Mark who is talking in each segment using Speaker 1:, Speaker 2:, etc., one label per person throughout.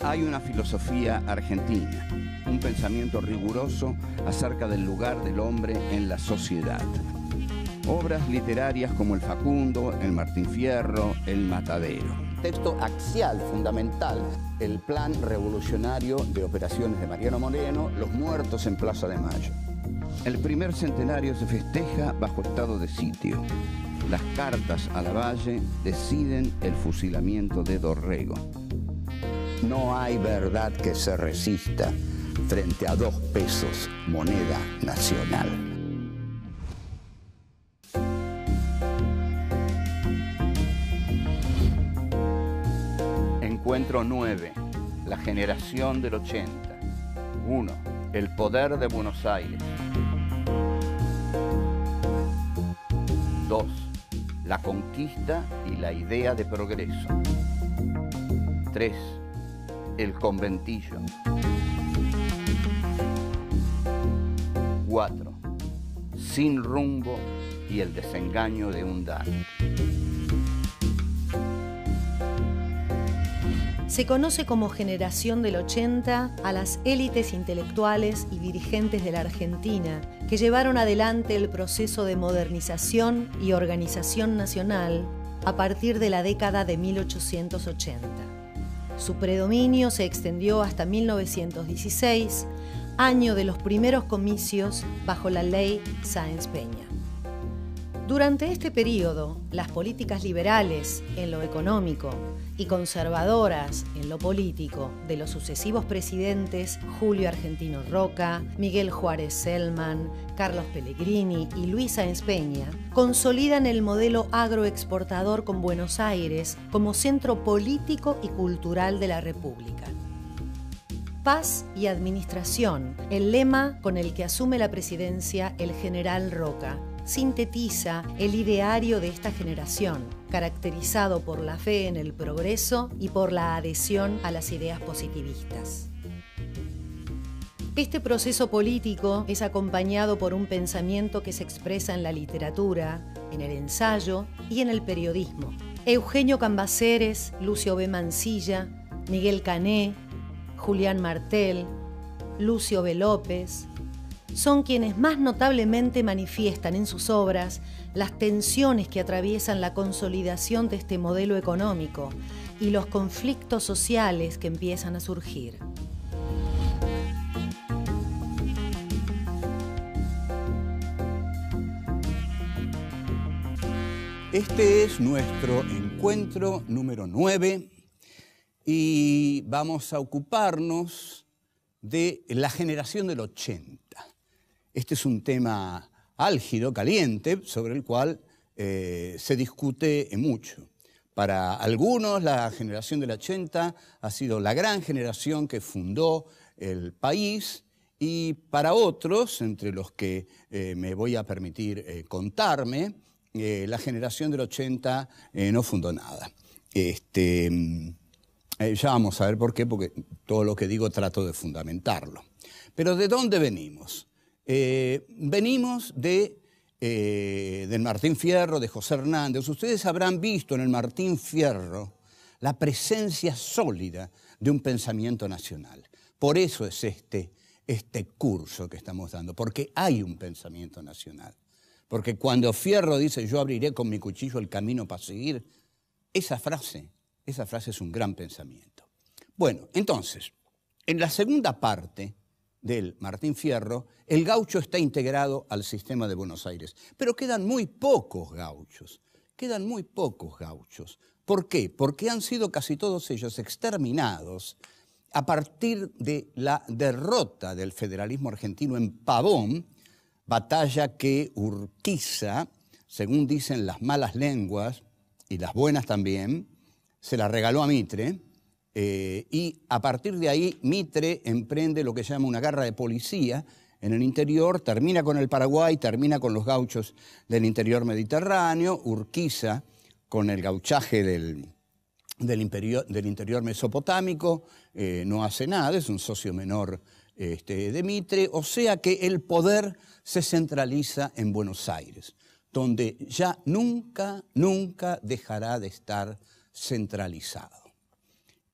Speaker 1: Hay una filosofía argentina, un pensamiento riguroso acerca del lugar del hombre en la sociedad. Obras literarias como El Facundo, El Martín Fierro, El Matadero. Texto axial, fundamental, el plan revolucionario de operaciones de Mariano Moreno, Los muertos en Plaza de Mayo. El primer centenario se festeja bajo estado de sitio. Las cartas a Lavalle deciden el fusilamiento de Dorrego. No hay verdad que se resista frente a 2 pesos, moneda nacional. Encuentro 9. La generación del 80. 1. El poder de Buenos Aires. 2. La conquista y la idea de progreso. 3. El conventillo. 4. Sin rumbo y el desengaño de un Dan.
Speaker 2: Se conoce como generación del 80 a las élites intelectuales y dirigentes de la Argentina que llevaron adelante el proceso de modernización y organización nacional a partir de la década de 1880. Su predominio se extendió hasta 1916, año de los primeros comicios bajo la ley Sáenz Peña. Durante este periodo, las políticas liberales en lo económico y conservadoras en lo político de los sucesivos presidentes Julio Argentino Roca, Miguel Juárez Celman, Carlos Pellegrini y Luis Sáenz Peña consolidan el modelo agroexportador con Buenos Aires como centro político y cultural de la República. Paz y administración, el lema con el que asume la presidencia el general Roca, sintetiza el ideario de esta generación, caracterizado por la fe en el progreso y por la adhesión a las ideas positivistas. Este proceso político es acompañado por un pensamiento que se expresa en la literatura, en el ensayo y en el periodismo. Eugenio Cambaceres, Lucio B. Mansilla, Miguel Cané, Julián Martel, Lucio B. López, son quienes más notablemente manifiestan en sus obras las tensiones que atraviesan la consolidación de este modelo económico y los conflictos sociales que empiezan a surgir.
Speaker 1: Este es nuestro encuentro número 9 y vamos a ocuparnos de la generación del 80. Este es un tema álgido, caliente, sobre el cual se discute mucho. Para algunos, la generación del 80 ha sido la gran generación que fundó el país, y para otros, entre los que me voy a permitir contarme, la generación del 80 no fundó nada. Ya vamos a ver por qué, porque todo lo que digo trato de fundamentarlo. Pero ¿de dónde venimos? Venimos del Martín Fierro, de José Hernández. Ustedes habrán visto en el Martín Fierro la presencia sólida de un pensamiento nacional. Por eso es este curso que estamos dando, porque hay un pensamiento nacional. Porque cuando Fierro dice yo abriré con mi cuchillo el camino para seguir, esa frase es un gran pensamiento. Bueno, entonces, en la segunda parte del Martín Fierro, el gaucho está integrado al sistema de Buenos Aires. Pero quedan muy pocos gauchos. ¿Por qué? Porque han sido casi todos ellos exterminados a partir de la derrota del federalismo argentino en Pavón, batalla que Urquiza, según dicen las malas lenguas y las buenas también, se la regaló a Mitre. Y a partir de ahí Mitre emprende lo que se llama una guerra de policía en el interior, termina con el Paraguay, termina con los gauchos del interior mediterráneo, Urquiza con el gauchaje del interior mesopotámico, no hace nada, es un socio menor de Mitre, o sea que el poder se centraliza en Buenos Aires, donde ya nunca dejará de estar centralizado.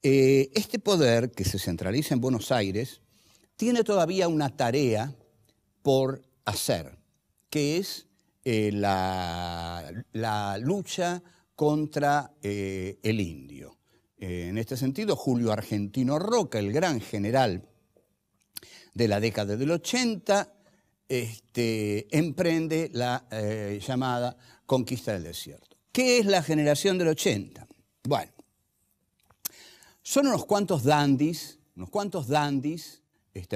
Speaker 1: Este poder, que se centraliza en Buenos Aires, tiene todavía una tarea por hacer, que es la lucha contra el indio. En este sentido, Julio Argentino Roca, el gran general de la década del 80, emprende la llamada conquista del desierto. ¿Qué es la generación del 80? Bueno, son unos cuantos dandis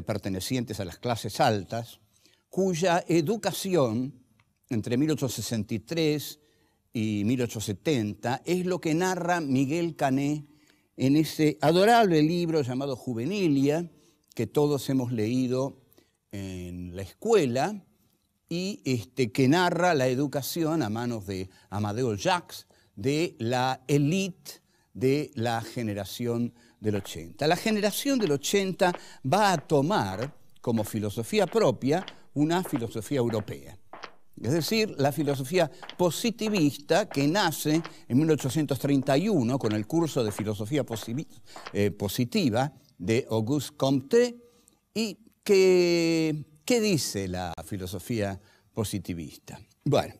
Speaker 1: pertenecientes a las clases altas, cuya educación entre 1863 y 1870 es lo que narra Miguel Cané en ese adorable libro llamado Juvenilia, que todos hemos leído en la escuela, y que narra la educación a manos de Amadeo Jacques de la élite de la generación del 80. La generación del 80 va a tomar como filosofía propia una filosofía europea. Es decir, la filosofía positivista que nace en 1831 con el curso de filosofía positiva de Auguste Comte. ¿Y qué dice la filosofía positivista? Bueno,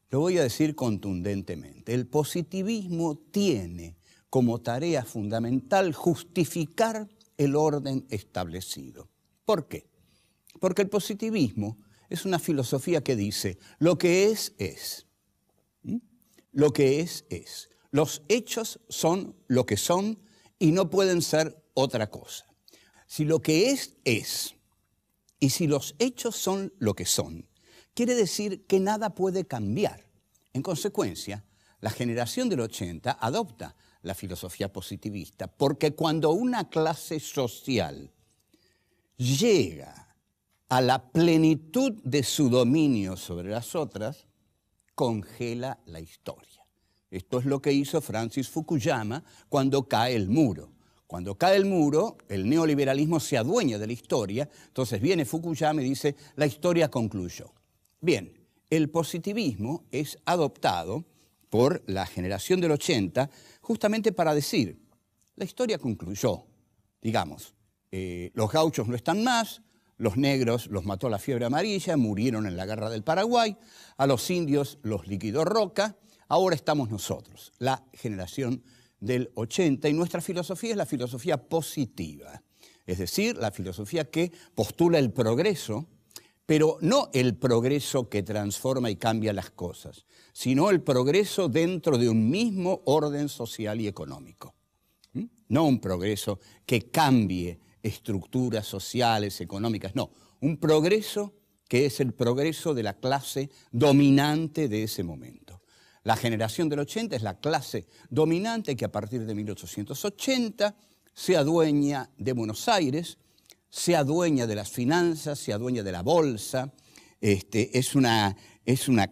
Speaker 1: lo voy a decir contundentemente. El positivismo tiene como tarea fundamental justificar el orden establecido. ¿Por qué? Porque el positivismo es una filosofía que dice, lo que es, es. Lo que es, es. Los hechos son lo que son y no pueden ser otra cosa. Si lo que es, es. Y si los hechos son lo que son, quiere decir que nada puede cambiar. En consecuencia, la generación del 80 adopta la filosofía positivista porque cuando una clase social llega a la plenitud de su dominio sobre las otras, congela la historia. Esto es lo que hizo Francis Fukuyama cuando cae el muro. Cuando cae el muro, el neoliberalismo se adueña de la historia, entonces viene Fukuyama y dice, la historia concluyó. Bien, el positivismo es adoptado por la generación del 80 justamente para decir, la historia concluyó, digamos, los gauchos no están más, los negros los mató la fiebre amarilla, murieron en la guerra del Paraguay, a los indios los liquidó Roca, ahora estamos nosotros, la generación del 80, y nuestra filosofía es la filosofía positiva, es decir, la filosofía que postula el progreso, pero no el progreso que transforma y cambia las cosas, sino el progreso dentro de un mismo orden social y económico. No un progreso que cambie estructuras sociales, económicas, no, un progreso que es el progreso de la clase dominante de ese momento. La generación del 80 es la clase dominante que a partir de 1880 se adueña de Buenos Aires, se adueña de las finanzas, se adueña de la bolsa, es una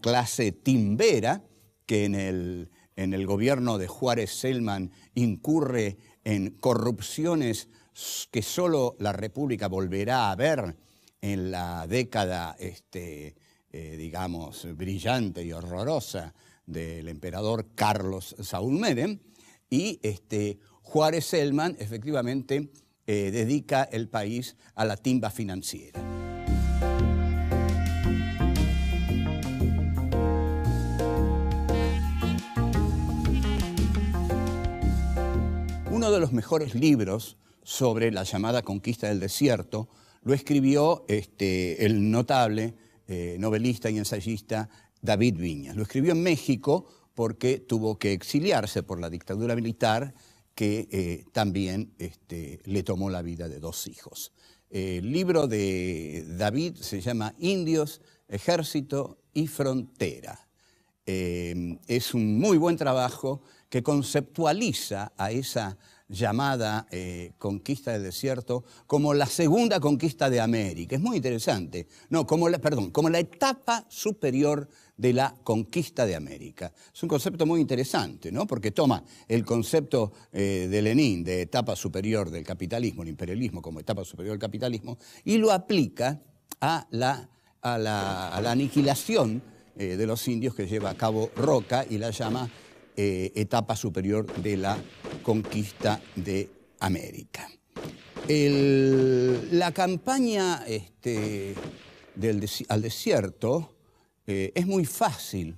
Speaker 1: clase timbera que en el gobierno de Juárez Selman incurre en corrupciones que solo la República volverá a ver en la década, digamos, brillante y horrorosa del emperador Carlos Saúl Menem, y Juárez Selman efectivamente dedica el país a la timba financiera. Uno de los mejores libros sobre la llamada conquista del desierto lo escribió el notable novelista y ensayista David Viñas. Lo escribió en México porque tuvo que exiliarse por la dictadura militar que también le tomó la vida de 2 hijos. El libro de David se llama Indios, Ejército y Frontera. Es un muy buen trabajo que conceptualiza a esa llamada conquista del desierto como la segunda conquista de América. Es muy interesante. No, como la etapa superior de la conquista de América. Es un concepto muy interesante, ¿no? Porque toma el concepto de Lenin de etapa superior del capitalismo, el imperialismo como etapa superior del capitalismo, y lo aplica a la aniquilación de los indios que lleva a cabo Roca y la llama etapa superior de la conquista de América. La campaña al desierto es muy fácil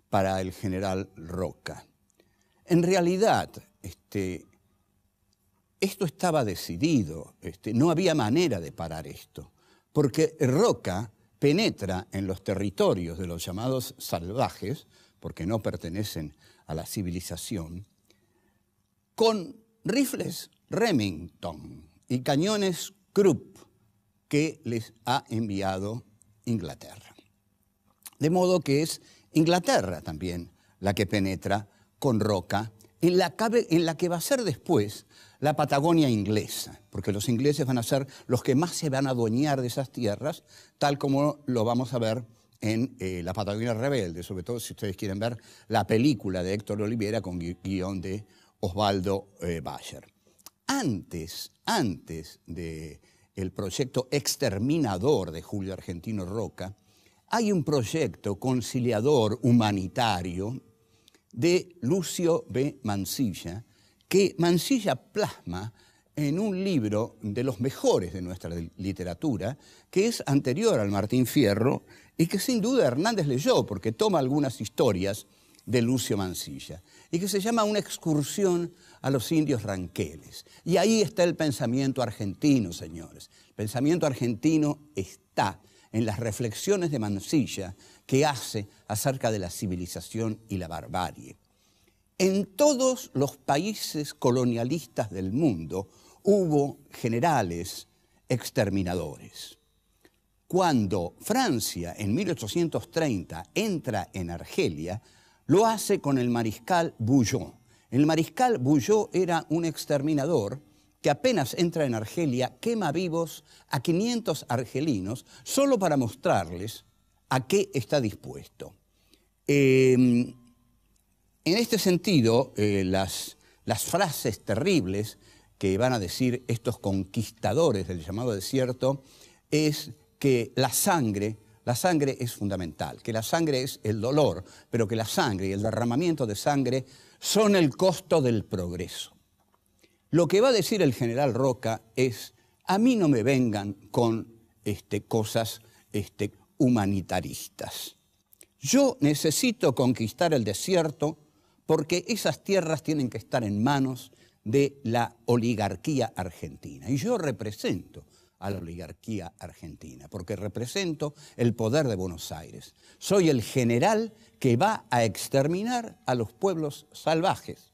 Speaker 1: para el general Roca. En realidad, esto estaba decidido, no había manera de parar esto, porque Roca penetra en los territorios de los llamados salvajes, porque no pertenecen a la civilización, con rifles Remington y cañones Krupp que les ha enviado Inglaterra. De modo que es Inglaterra también la que penetra con Roca en la que va a ser después la Patagonia inglesa, porque los ingleses van a ser los que más se van a adueñar de esas tierras, tal como lo vamos a ver en La Patagonia Rebelde, sobre todo si ustedes quieren ver la película de Héctor Olivera con guión de Osvaldo Bayer. Antes del proyecto exterminador de Julio Argentino Roca, hay un proyecto conciliador humanitario de Lucio B. Mansilla, que Mansilla plasma en un libro de los mejores de nuestra literatura, que es anterior al Martín Fierro y que sin duda Hernández leyó porque toma algunas historias de Lucio Mansilla, y que se llama Una excursión a los indios ranqueles. Y ahí está el pensamiento argentino, señores. El pensamiento argentino está en las reflexiones de Mansilla que hace acerca de la civilización y la barbarie. En todos los países colonialistas del mundo hubo generales exterminadores. Cuando Francia, en 1830, entra en Argelia, lo hace con el mariscal Bugeaud. El mariscal Bugeaud era un exterminador que apenas entra en Argelia, quema vivos a 500 argelinos solo para mostrarles a qué está dispuesto. En este sentido, las frases terribles que van a decir estos conquistadores del llamado desierto es que la sangre es fundamental, que la sangre es el dolor, pero que la sangre y el derramamiento de sangre son el costo del progreso. Lo que va a decir el general Roca es: a mí no me vengan con cosas humanitaristas. Yo necesito conquistar el desierto porque esas tierras tienen que estar en manos de la oligarquía argentina. Y yo represento a la oligarquía argentina, porque represento el poder de Buenos Aires. Soy el general que va a exterminar a los pueblos salvajes,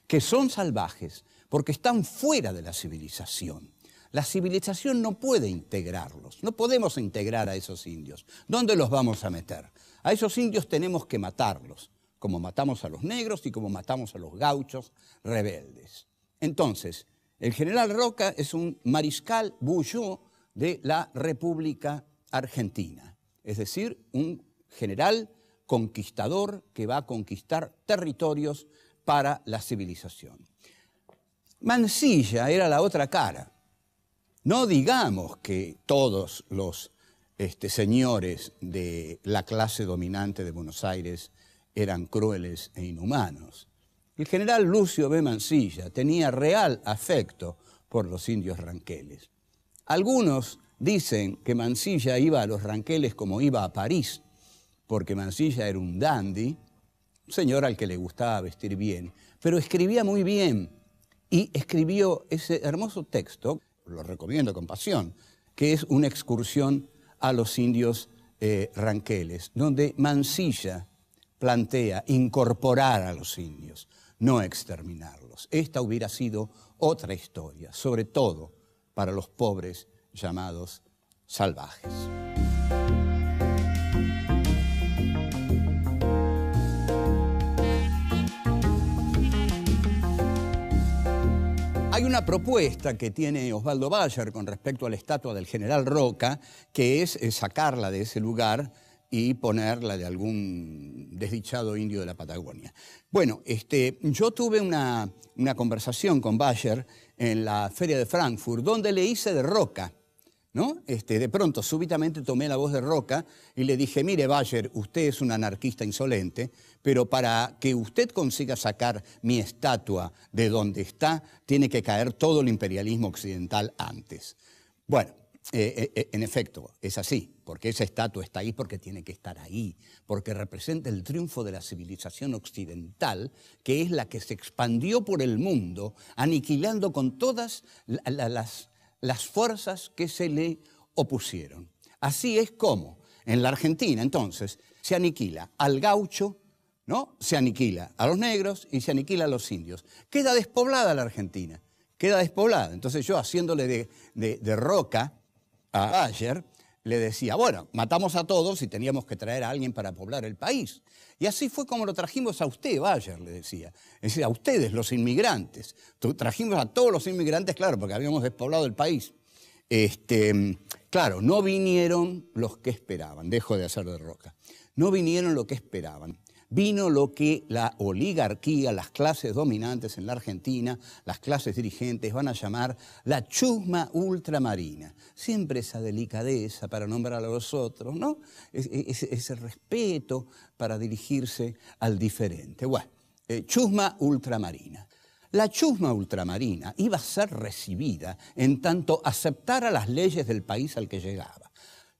Speaker 1: que son salvajes porque están fuera de la civilización. La civilización no puede integrarlos, no podemos integrar a esos indios. ¿Dónde los vamos a meter? A esos indios tenemos que matarlos, como matamos a los negros y como matamos a los gauchos rebeldes. Entonces, el general Roca es un mariscal Bugeaud de la República Argentina, es decir, un general conquistador que va a conquistar territorios para la civilización. Mansilla era la otra cara. No digamos que todos los señores de la clase dominante de Buenos Aires eran crueles e inhumanos. El general Lucio B. Mansilla tenía real afecto por los indios ranqueles. Algunos dicen que Mansilla iba a los ranqueles como iba a París, porque Mansilla era un dandy, un señor al que le gustaba vestir bien, pero escribía muy bien y escribió ese hermoso texto, lo recomiendo con pasión, que es Una excursión a los indios ranqueles, donde Mansilla plantea incorporar a los indios, no exterminarlos. Esta hubiera sido otra historia, sobre todo para los pobres llamados salvajes. Hay una propuesta que tiene Osvaldo Bayer con respecto a la estatua del general Roca, que es sacarla de ese lugar y ponerla de algún desdichado indio de la Patagonia. Bueno, yo tuve una conversación con Bayer en la Feria de Frankfurt, donde le hice de Roca, ¿no? De pronto, súbitamente tomé la voz de Roca y le dije, mire, Bayer, usted es un anarquista insolente, pero para que usted consiga sacar mi estatua de donde está, tiene que caer todo el imperialismo occidental antes. Bueno, en efecto, es así, porque esa estatua está ahí porque tiene que estar ahí, porque representa el triunfo de la civilización occidental, que es la que se expandió por el mundo, aniquilando con todas las fuerzas que se le opusieron. Así es como en la Argentina, entonces, se aniquila al gaucho, ¿no? Se aniquila a los negros y se aniquila a los indios. Queda despoblada la Argentina, queda despoblada. Entonces yo, haciéndole de Roca a Bayer, le decía, bueno, matamos a todos y teníamos que traer a alguien para poblar el país. Y así fue como lo trajimos a usted, Bayer, le decía. Es decir, a ustedes, los inmigrantes. Trajimos a todos los inmigrantes, claro, porque habíamos despoblado el país. Claro, no vinieron los que esperaban, dejo de hacer de Roca. No vinieron lo que esperaban. Vino lo que la oligarquía, las clases dominantes en la Argentina, las clases dirigentes van a llamar la chusma ultramarina. Siempre esa delicadeza para nombrar a los otros, ¿no? Ese respeto para dirigirse al diferente. Bueno, chusma ultramarina. La chusma ultramarina iba a ser recibida en tanto aceptara las leyes del país al que llegaba.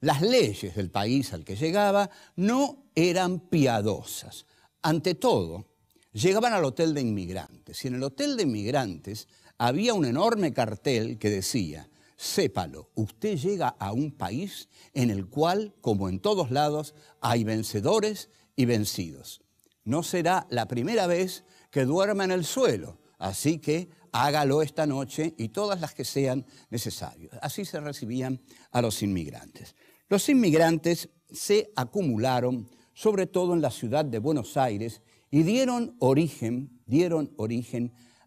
Speaker 1: Las leyes del país al que llegaba no eran piadosas. Ante todo, llegaban al hotel de inmigrantes y en el hotel de inmigrantes había un enorme cartel que decía, sépalo, usted llega a un país en el cual, como en todos lados, hay vencedores y vencidos. No será la primera vez que duerma en el suelo, así que hágalo esta noche y todas las que sean necesarias. Así se recibían a los inmigrantes. Los inmigrantes se acumularon, sobre todo en la ciudad de Buenos Aires, y dieron origen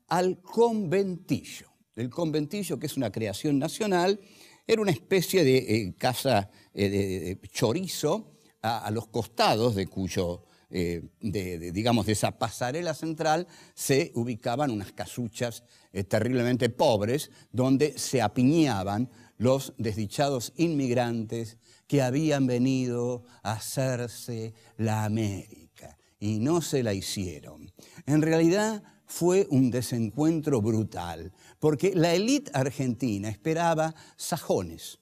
Speaker 1: al conventillo. El conventillo, que es una creación nacional, era una especie de casa de chorizo a los costados de cuyo, digamos, de esa pasarela central se ubicaban unas casuchas terriblemente pobres donde se apiñaban los desdichados inmigrantes que habían venido a hacerse la América y no se la hicieron. En realidad fue un desencuentro brutal, porque la élite argentina esperaba sajones,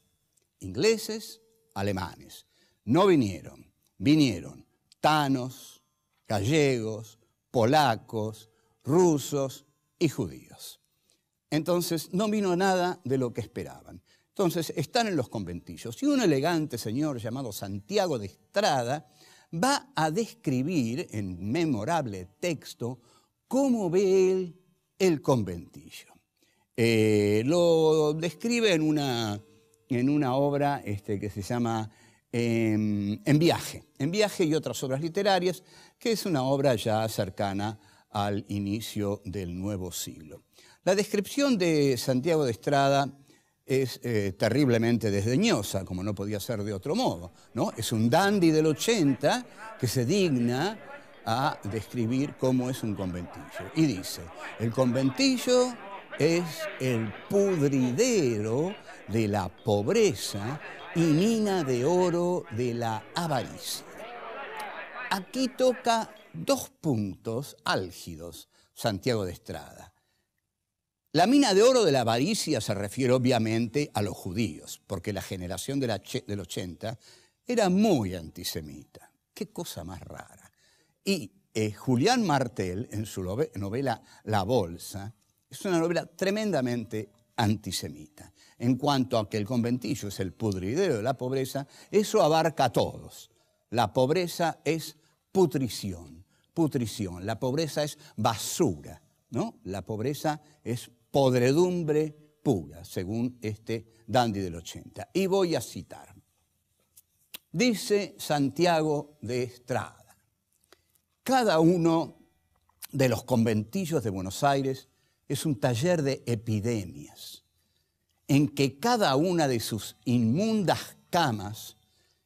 Speaker 1: ingleses, alemanes. No vinieron, vinieron tanos, gallegos, polacos, rusos y judíos. Entonces no vino nada de lo que esperaban. Entonces están en los conventillos y un elegante señor llamado Santiago de Estrada va a describir en memorable texto cómo ve él el conventillo. Lo describe en una obra que se llama En viaje y otras obras literarias, que es una obra ya cercana al inicio del nuevo siglo. La descripción de Santiago de Estrada es terriblemente desdeñosa, como no podía ser de otro modo, ¿no? Es un dandy del 80 que se digna a describir cómo es un conventillo. Y dice, el conventillo es el pudridero de la pobreza y mina de oro de la avaricia. Aquí toca dos puntos álgidos Santiago de Estrada. La mina de oro de la avaricia se refiere obviamente a los judíos, porque la generación del 80 era muy antisemita. Qué cosa más rara. Y Julián Martel, en su novela La Bolsa, es una novela tremendamente antisemita. En cuanto a que el conventillo es el pudridero de la pobreza, eso abarca a todos. La pobreza es putrición. La pobreza es basura, ¿no? La pobreza es podredumbre pura, según este dandy del 80. Y voy a citar. Dice Santiago de Estrada, cada uno de los conventillos de Buenos Aires es un taller de epidemias, en que cada una de sus inmundas camas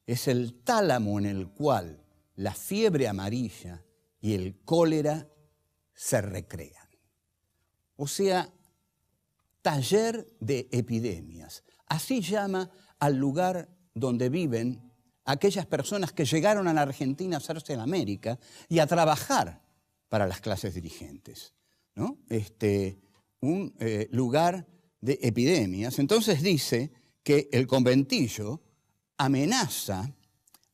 Speaker 1: es el tálamo en el cual la fiebre amarilla y el cólera se recrean. O sea, taller de epidemias. Así llama al lugar donde viven aquellas personas que llegaron a la Argentina a hacerse en América y a trabajar para las clases dirigentes, ¿no? Un lugar de epidemias. Entonces dice que el conventillo amenaza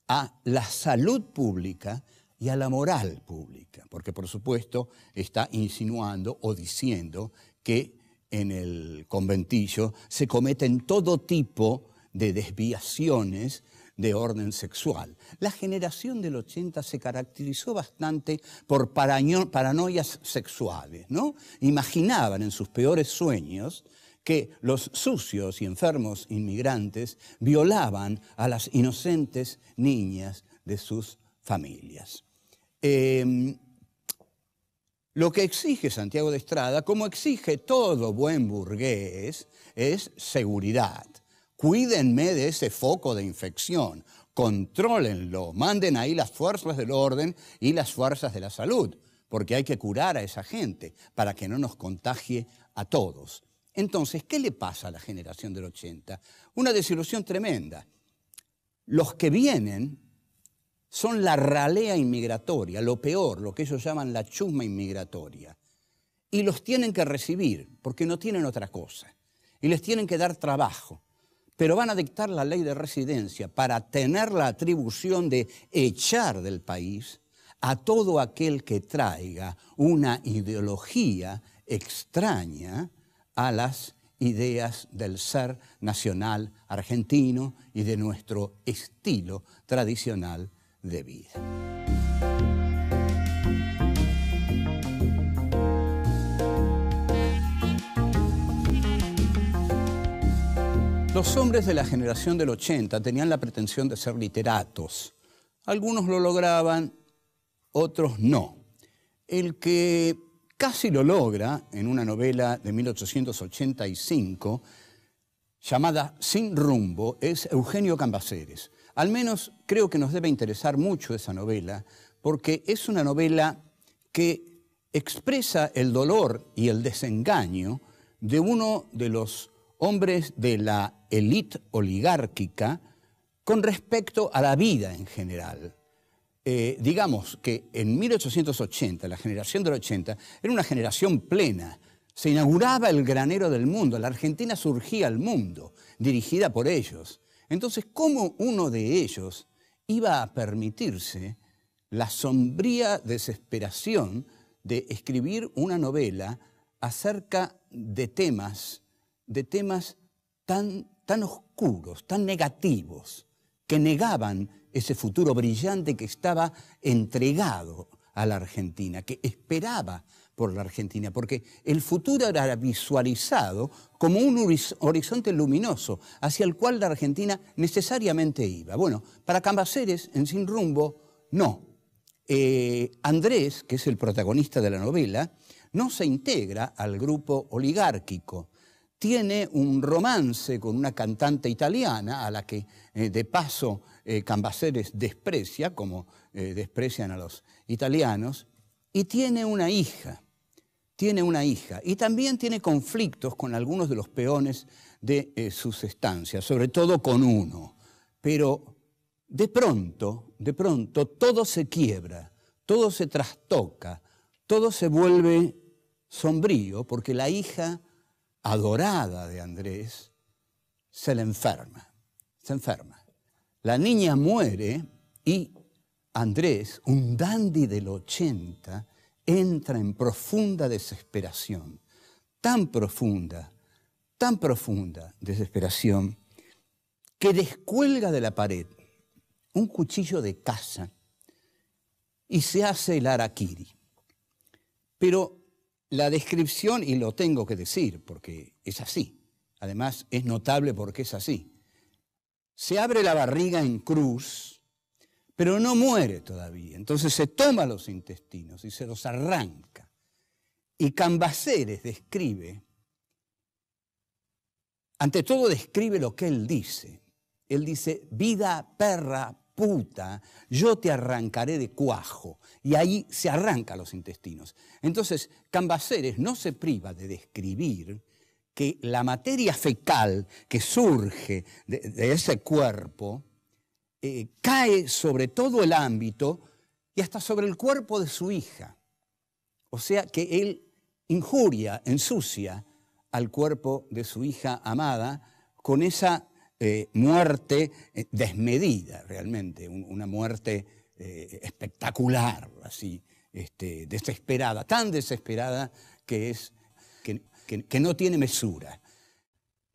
Speaker 1: a la salud pública y a la moral pública, porque por supuesto está insinuando o diciendo que en el conventillo se cometen todo tipo de desviaciones de orden sexual. La generación del 80 se caracterizó bastante por paranoias sexuales, ¿no? Imaginaban en sus peores sueños que los sucios y enfermos inmigrantes violaban a las inocentes niñas de sus familias. Lo que exige Santiago de Estrada, como exige todo buen burgués, es seguridad. Cuídenme de ese foco de infección, contrólenlo, manden ahí las fuerzas del orden y las fuerzas de la salud, porque hay que curar a esa gente para que no nos contagie a todos. Entonces, ¿qué le pasa a la generación del 80? Una desilusión tremenda. Los que vienen son la ralea inmigratoria, lo peor, lo que ellos llaman la chusma inmigratoria. Y los tienen que recibir, porque no tienen otra cosa. Y les tienen que dar trabajo. Pero van a dictar la ley de residencia para tener la atribución de echar del país a todo aquel que traiga una ideología extraña a las ideas del ser nacional argentino y de nuestro estilo tradicional de vida. Los hombres de la generación del 80 tenían la pretensión de ser literatos. Algunos lo lograban, otros no. El que casi lo logra en una novela de 1885 llamada Sin rumbo es Eugenio Cambaceres. Al menos creo que nos debe interesar mucho esa novela porque es una novela que expresa el dolor y el desengaño de uno de los hombres de la élite oligárquica con respecto a la vida en general. Digamos que en 1880, la generación del 80, era una generación plena. Se inauguraba el granero del mundo, la Argentina surgía al mundo, dirigida por ellos. Entonces, ¿cómo uno de ellos iba a permitirse la sombría desesperación de escribir una novela acerca de temas tan oscuros, tan negativos, que negaban ese futuro brillante que estaba entregado a la Argentina, que esperaba por la Argentina, porque el futuro era visualizado como un horizonte luminoso hacia el cual la Argentina necesariamente iba. Bueno, para Cambaceres, en Sin rumbo, no. Andrés, que es el protagonista de la novela, no se integra al grupo oligárquico. Tiene un romance con una cantante italiana a la que, de paso, Cambaceres desprecia, como desprecian a los italianos, y tiene una hija. Y también tiene conflictos con algunos de los peones de sus estancias, sobre todo con uno. Pero de pronto, todo se quiebra, todo se trastoca, todo se vuelve sombrío, porque la hija adorada de Andrés se enferma. La niña muere y Andrés, un dandy del 80, entra en profunda desesperación, tan profunda desesperación, que descuelga de la pared un cuchillo de caza y se hace el harakiri. Pero la descripción, y lo tengo que decir porque es así, además es notable porque es así, se abre la barriga en cruz, pero no muere todavía. Entonces se toma los intestinos y se los arranca. Y Cambaceres describe, ante todo describe lo que él dice. Él dice, vida, perra, puta, yo te arrancaré de cuajo. Y ahí se arranca los intestinos. Entonces Cambaceres no se priva de describir que la materia fecal que surge de ese cuerpo cae sobre todo el ámbito y hasta sobre el cuerpo de su hija. O sea que él injuria, ensucia al cuerpo de su hija amada con esa muerte desmedida, realmente, una muerte espectacular, así, desesperada, tan desesperada que no tiene mesura.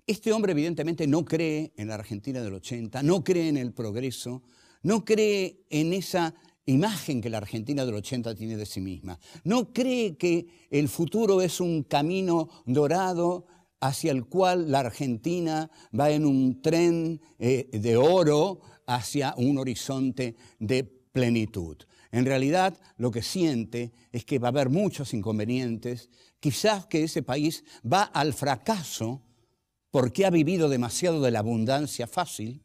Speaker 1: Este hombre evidentemente no cree en la Argentina del 80, no cree en el progreso, no cree en esa imagen que la Argentina del 80 tiene de sí misma. No cree que el futuro es un camino dorado hacia el cual la Argentina va en un tren de oro hacia un horizonte de plenitud. En realidad, lo que siente es que va a haber muchos inconvenientes, quizás que ese país va al fracaso porque ha vivido demasiado de la abundancia fácil.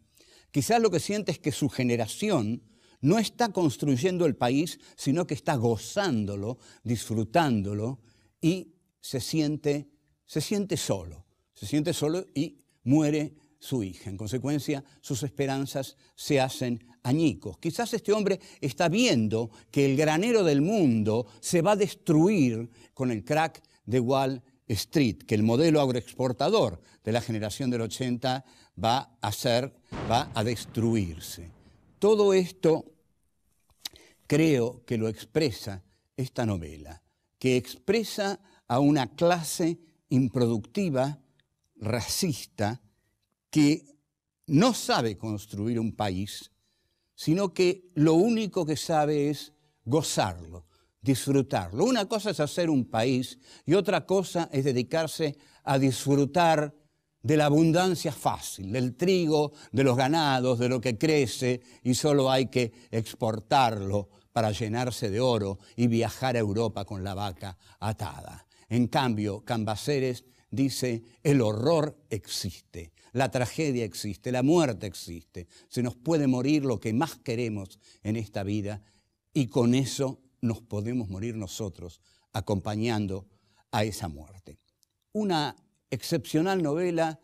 Speaker 1: Quizás lo que siente es que su generación no está construyendo el país, sino que está gozándolo, disfrutándolo, y se siente solo y muere su hija. En consecuencia, sus esperanzas se hacen añicos. Quizás este hombre está viendo que el granero del mundo se va a destruir con el crack de Wall Street, que el modelo agroexportador de la generación del 80 va a destruirse. Todo esto creo que lo expresa esta novela, que expresa a una clase improductiva, racista, que no sabe construir un país, sino que lo único que sabe es gozarlo, disfrutarlo. Una cosa es hacer un país y otra cosa es dedicarse a disfrutar de la abundancia fácil, del trigo, de los ganados, de lo que crece y solo hay que exportarlo para llenarse de oro y viajar a Europa con la vaca atada. En cambio, Cambaceres dice, el horror existe, la tragedia existe, la muerte existe. Se nos puede morir lo que más queremos en esta vida y con eso nos podemos morir nosotros acompañando a esa muerte. Una excepcional novela,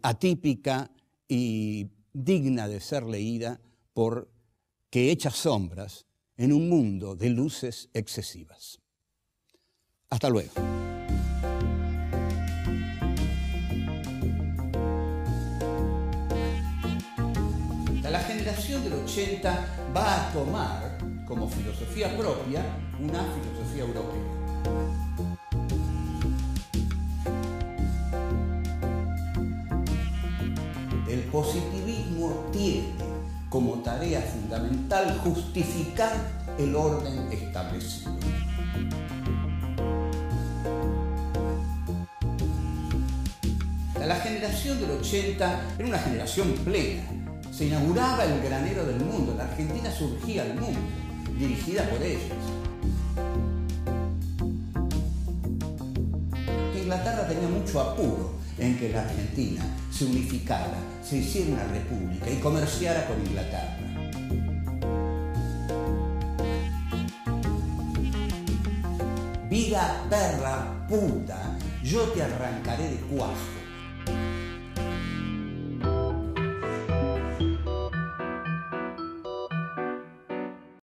Speaker 1: atípica y digna de ser leída porque echa sombras en un mundo de luces excesivas. Hasta luego. La generación del 80 va a tomar como filosofía propia una filosofía europea. El positivismo tiene como tarea fundamental justificar el orden establecido. La generación del 80 era una generación plena. Se inauguraba el granero del mundo. La Argentina surgía al mundo, dirigida por ellos. Inglaterra tenía mucho apuro en que la Argentina se unificara, se hiciera una república y comerciara con Inglaterra. Vida, perra, puta, yo te arrancaré de cuajo.